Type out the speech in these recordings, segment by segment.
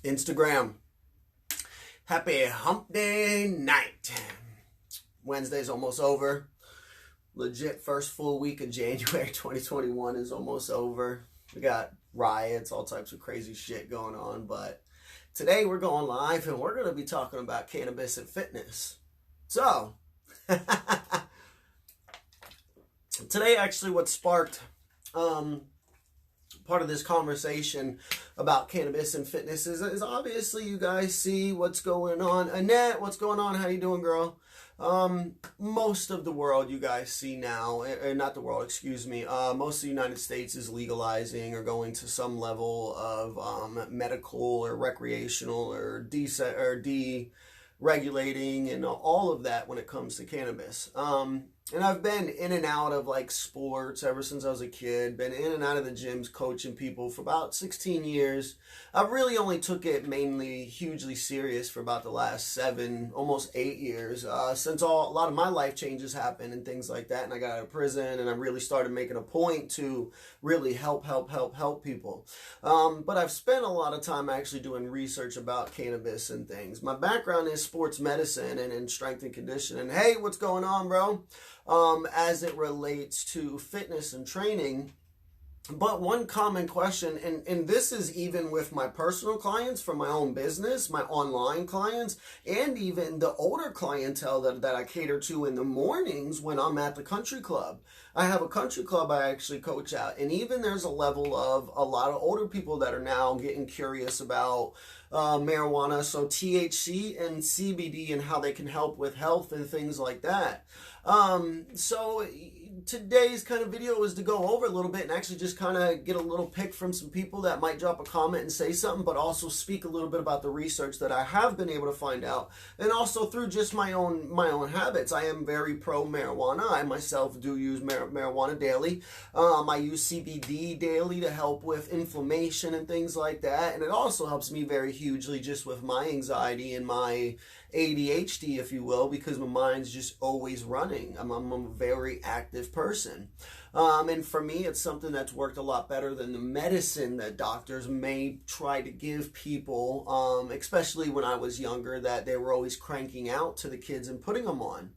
Instagram. Happy hump day night. Wednesday's almost over. Legit first full week of January 2021 is almost over. We got riots, all types of crazy shit going on, but today we're going live and we're going to be talking about cannabis and fitness. So, today actually what sparked part of this conversation about cannabis and fitness is obviously you guys see what's going on. Annette, what's going on? How you doing, girl? Most of the world you guys see now, not the world, excuse me, most of the United States is legalizing or going to some level of medical or recreational or deregulating and all of that when it comes to cannabis. And I've been in and out of like sports ever since I was a kid, been in and out of the gyms coaching people for about 16 years. I really only took it mainly hugely serious for about the last 7, almost 8 years, since a lot of my life changes happened and things like that. And I got out of prison and I really started making a point to really help people. But I've spent a lot of time actually doing research about cannabis and things. My background is sports medicine and strength and conditioning. Hey, what's going on, bro? As it relates to fitness and training. But one common question, and this is even with my personal clients for my own business, my online clients, and even the older clientele that I cater to in the mornings when I'm at the country club. I have a country club I actually coach at, and even there's a level of a lot of older people that are now getting curious about marijuana, so THC and CBD and how they can help with health and things like that. So today's kind of video is to go over a little bit and actually just kind of get a little pick from some people that might drop a comment and say something, but also speak a little bit about the research that I have been able to find out, and also through just my own habits. I am very pro marijuana. I myself do use marijuana daily. I use CBD daily to help with inflammation and things like that, and it also helps me very hugely just with my anxiety and my ADHD, if you will, because my mind's just always running. I'm a very active person. And for me, it's something that's worked a lot better than the medicine that doctors may try to give people, especially when I was younger, that they were always cranking out to the kids and putting them on.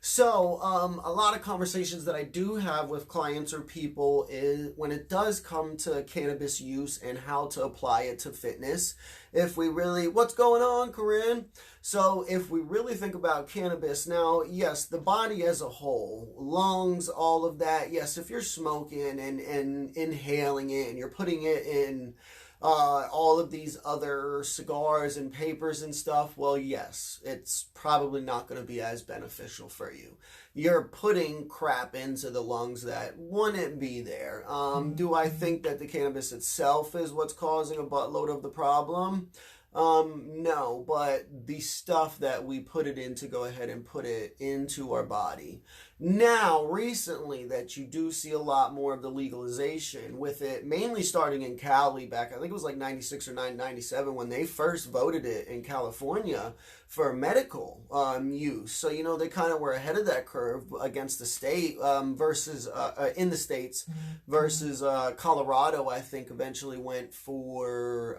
So a lot of conversations that I do have with clients or people is when it does come to cannabis use and how to apply it to fitness. If we really, what's going on, Corinne? So if we really think about cannabis now, yes, the body as a whole, lungs, all of that, yes, if you're smoking and inhaling it and you're putting it in all of these other cigars and papers and stuff, well, yes, it's probably not going to be as beneficial for you. You're putting crap into the lungs that wouldn't be there. Do I think that the cannabis itself is what's causing a buttload of the problem? No, but the stuff that we put it in to go ahead and put it into our body. Now, recently that you do see a lot more of the legalization with it, mainly starting in Cali back, I think it was like 96 or 97 when they first voted it in California for medical use. So, you know, they kind of were ahead of that curve against the state versus in the states versus Colorado, I think eventually went for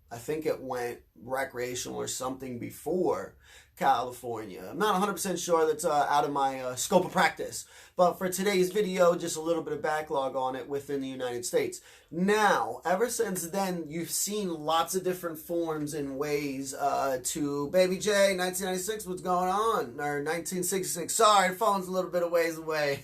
I think it went recreational or something before California. I'm not 100% sure. That's out of my scope of practice. But for today's video, just a little bit of backlog on it within the United States. Now, ever since then, you've seen lots of different forms and ways to Baby J, 1996, what's going on? Or 1966. Sorry, the phone's a little bit of ways away.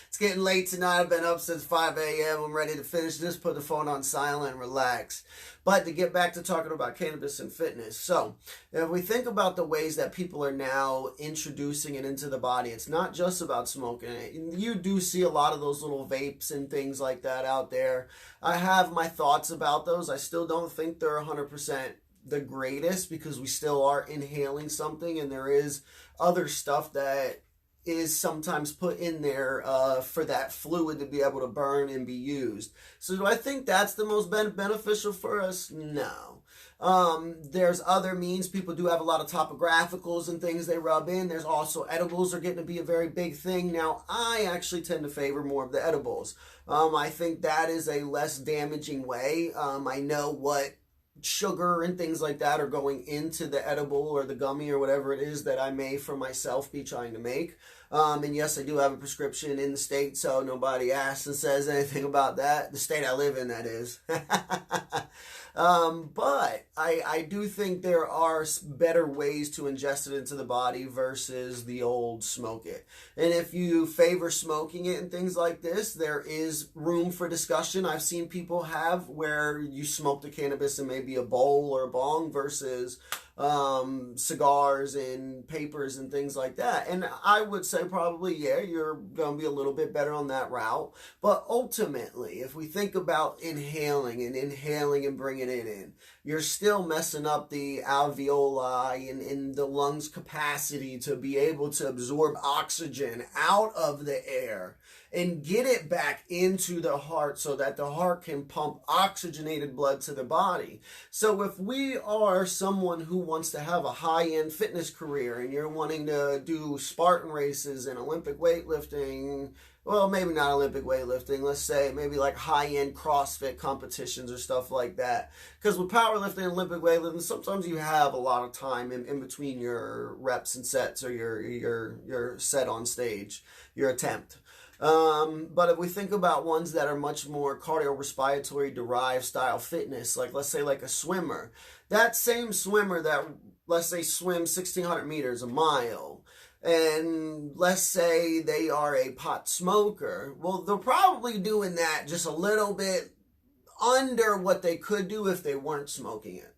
It's getting late tonight. I've been up since 5 a.m. I'm ready to finish this, put the phone on silent, and relax. But to get back to talking about cannabis and fitness. So, if we think about the ways that people are now introducing it into the body, it's not just about smoking it. You do see a lot of those little vapes and things like that out there. I have my thoughts about those. I still don't think they're 100% the greatest because we still are inhaling something, and there is other stuff that is sometimes put in there for that fluid to be able to burn and be used. So do I think that's the most beneficial for us? No. There's other means. People do have a lot of topographicals and things they rub in. There's also edibles are getting to be a very big thing. Now, I actually tend to favor more of the edibles. I think that is a less damaging way. I know what sugar and things like that are going into the edible or the gummy or whatever it is that I may for myself be trying to make. And yes, I do have a prescription in the state, so nobody asks and says anything about that. The state I live in, that is. But I do think there are better ways to ingest it into the body versus the old smoke it. And if you favor smoking it and things like this, there is room for discussion. I've seen people have where you smoke the cannabis in maybe a bowl or a bong versus cigars and papers and things like that. And I would say probably, yeah, you're going to be a little bit better on that route. But ultimately, if we think about inhaling and bringing it in, you're still messing up the alveoli and the lungs' capacity to be able to absorb oxygen out of the air and get it back into the heart so that the heart can pump oxygenated blood to the body. So if we are someone who wants to have a high-end fitness career and you're wanting to do Spartan races and Olympic weightlifting, well, maybe not Olympic weightlifting, let's say maybe like high-end CrossFit competitions or stuff like that. Because with powerlifting and Olympic weightlifting, sometimes you have a lot of time in between your reps and sets or your set on stage, your attempt. But if we think about ones that are much more cardiorespiratory derived style fitness, like let's say like a swimmer, that same swimmer that let's say swims 1,600 meters, a mile, and let's say they are a pot smoker, well, they're probably doing that just a little bit under what they could do if they weren't smoking it.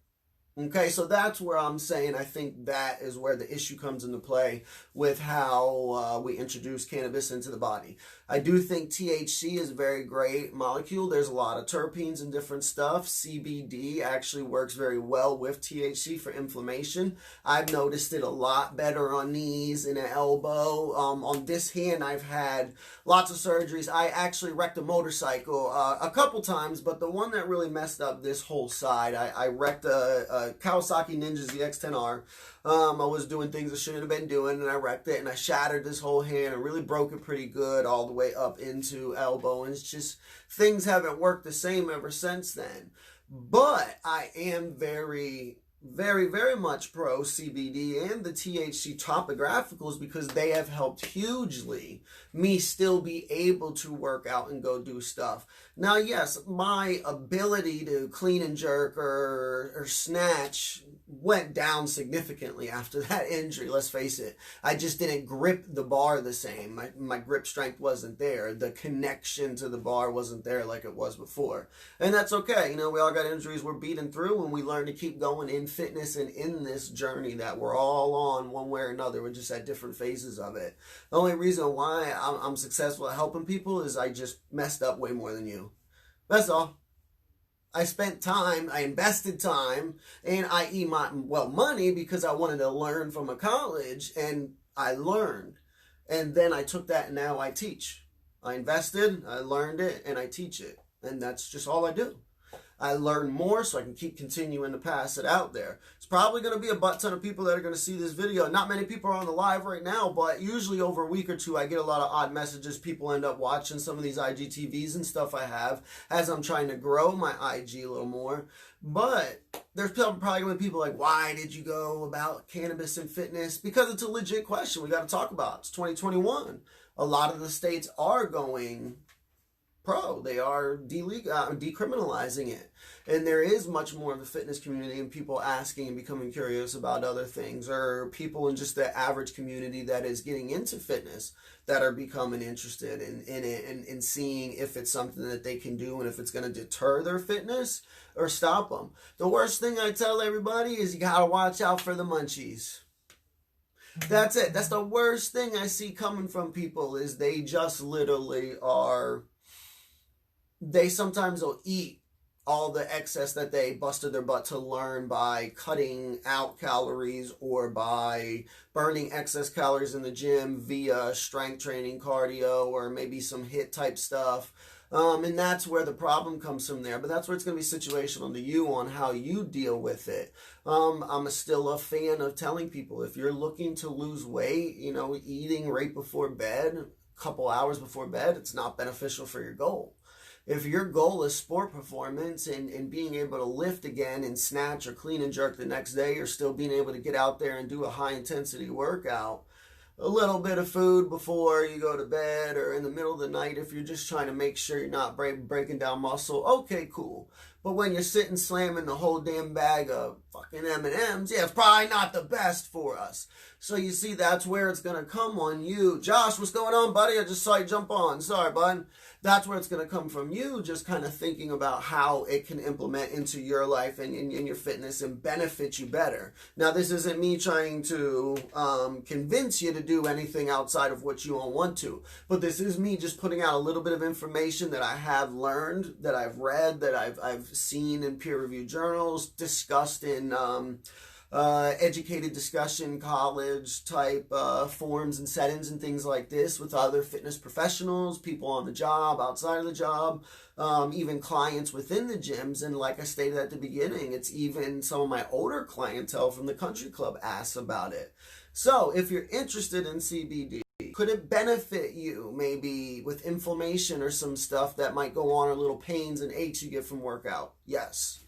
Okay, so that's where I'm saying I think that is where the issue comes into play with how we introduce cannabis into the body. I do think THC is a very great molecule. There's a lot of terpenes and different stuff. CBD actually works very well with THC for inflammation. I've noticed it a lot better on knees and an elbow. On this hand, I've had lots of surgeries. I actually wrecked a motorcycle a couple times, but the one that really messed up this whole side, I wrecked a Kawasaki Ninja ZX-10R. I was doing things I shouldn't have been doing, and I wrecked it, and I shattered this whole hand and really broke it pretty good all the way up into elbow, and it's just things haven't worked the same ever since then. But I am very, very much pro CBD and the THC topographicals because they have helped hugely me still be able to work out and go do stuff. Now, yes, my ability to clean and jerk or snatch went down significantly after that injury, let's face it. I just didn't grip the bar the same. My grip strength wasn't there. The connection to the bar wasn't there like it was before. And that's okay. You know, we all got injuries we're beating through, and we learn to keep going in fitness and in this journey that we're all on one way or another. We're just at different phases of it. The only reason why I'm successful at helping people is I just messed up way more than you. That's all. I spent time, I invested time, and i.e. money because I wanted to learn from a college, and I learned. And then I took that and now I teach. I invested, I learned it, and I teach it. And that's just all I do. I learn more so I can keep continuing to pass it out there. It's probably going to be a butt ton of people that are going to see this video. Not many people are on the live right now, but usually over a week or two, I get a lot of odd messages. People end up watching some of these IGTVs and stuff I have as I'm trying to grow my IG a little more. But there's probably going to be people like, why did you go about cannabis and fitness? Because it's a legit question we got to talk about. It's 2021. A lot of the states are going pro. They are decriminalizing it. And there is much more of a fitness community and people asking and becoming curious about other things, or people in just the average community that is getting into fitness that are becoming interested in it and seeing if it's something that they can do and if it's going to deter their fitness or stop them. The worst thing I tell everybody is you got to watch out for the munchies. That's it. That's the worst thing I see coming from people is they just literally are... They sometimes will eat all the excess that they busted their butt to learn by cutting out calories or by burning excess calories in the gym via strength training, cardio, or maybe some HIIT type stuff. And that's where the problem comes from there. But that's where it's going to be situational to you on how you deal with it. I'm still a fan of telling people if you're looking to lose weight, you know, eating right before bed, couple hours before bed, it's not beneficial for your goal. If your goal is sport performance and being able to lift again and snatch or clean and jerk the next day, or still being able to get out there and do a high intensity workout, a little bit of food before you go to bed or in the middle of the night, if you're just trying to make sure you're not breaking down muscle, okay, cool. But when you're sitting slamming the whole damn bag of fucking M&Ms, yeah, it's probably not the best for us. So you see, that's where it's going to come on you. Josh, what's going on, buddy? I just saw you jump on. Sorry, bud. That's where it's going to come from you, just kind of thinking about how it can implement into your life and in your fitness and benefit you better. Now, this isn't me trying to convince you to do anything outside of what you all want to, but this is me just putting out a little bit of information that I have learned, that I've read, that I've seen in peer-reviewed journals, discussed in educated discussion, college type forums and settings and things like this with other fitness professionals, people on the job, outside of the job, even clients within the gyms. And like I stated at the beginning, it's even some of my older clientele from the country club asks about it. So if you're interested in CBD, could it benefit you maybe with inflammation or some stuff that might go on, or little pains and aches you get from workout? Yes.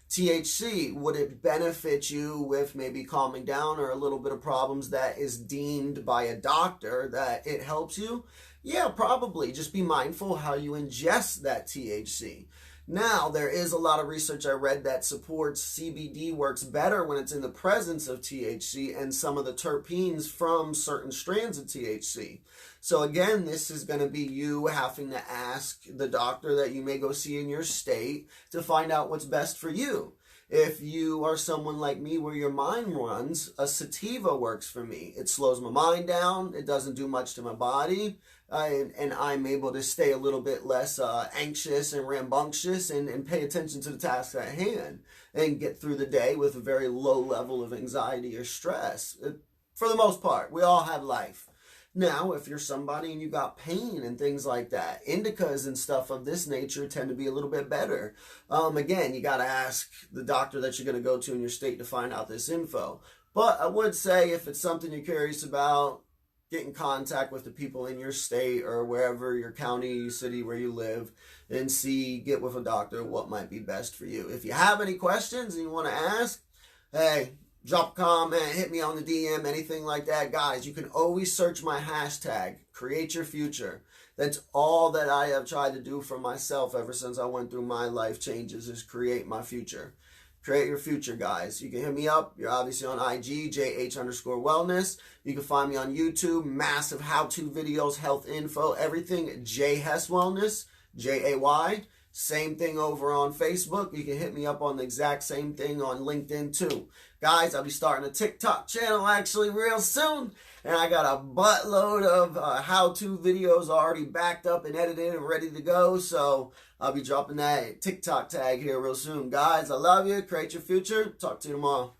THC, would it benefit you with maybe calming down or a little bit of problems that is deemed by a doctor that it helps you? Yeah, probably. Just be mindful how you ingest that THC. Now, there is a lot of research I read that supports CBD works better when it's in the presence of THC and some of the terpenes from certain strands of THC. So again, this is going to be you having to ask the doctor that you may go see in your state to find out what's best for you. If you are someone like me where your mind runs, a sativa works for me. It slows my mind down. It doesn't do much to my body. And I'm able to stay a little bit less anxious and rambunctious and pay attention to the task at hand and get through the day with a very low level of anxiety or stress. For the most part, we all have life. Now, if you're somebody and you got pain and things like that, indicas and stuff of this nature tend to be a little bit better. Again, you got to ask the doctor that you're going to go to in your state to find out this info. But I would say if it's something you're curious about, get in contact with the people in your state or wherever, your county, city where you live, and get with a doctor what might be best for you. If you have any questions and you want to ask, hey, drop a comment, hit me on the DM, anything like that. Guys, you can always search my hashtag, Create Your Future. That's all that I have tried to do for myself ever since I went through my life changes, is create my future. Create your future, guys. You can hit me up. You're obviously on IG, JH_wellness. You can find me on YouTube. Massive how-to videos, health info, everything. Jay Hess Wellness, Jay. Same thing over on Facebook. You can hit me up on the exact same thing on LinkedIn too. Guys, I'll be starting a TikTok channel actually real soon. And I got a buttload of how-to videos already backed up and edited and ready to go. So I'll be dropping that TikTok tag here real soon. Guys, I love you. Create your future. Talk to you tomorrow.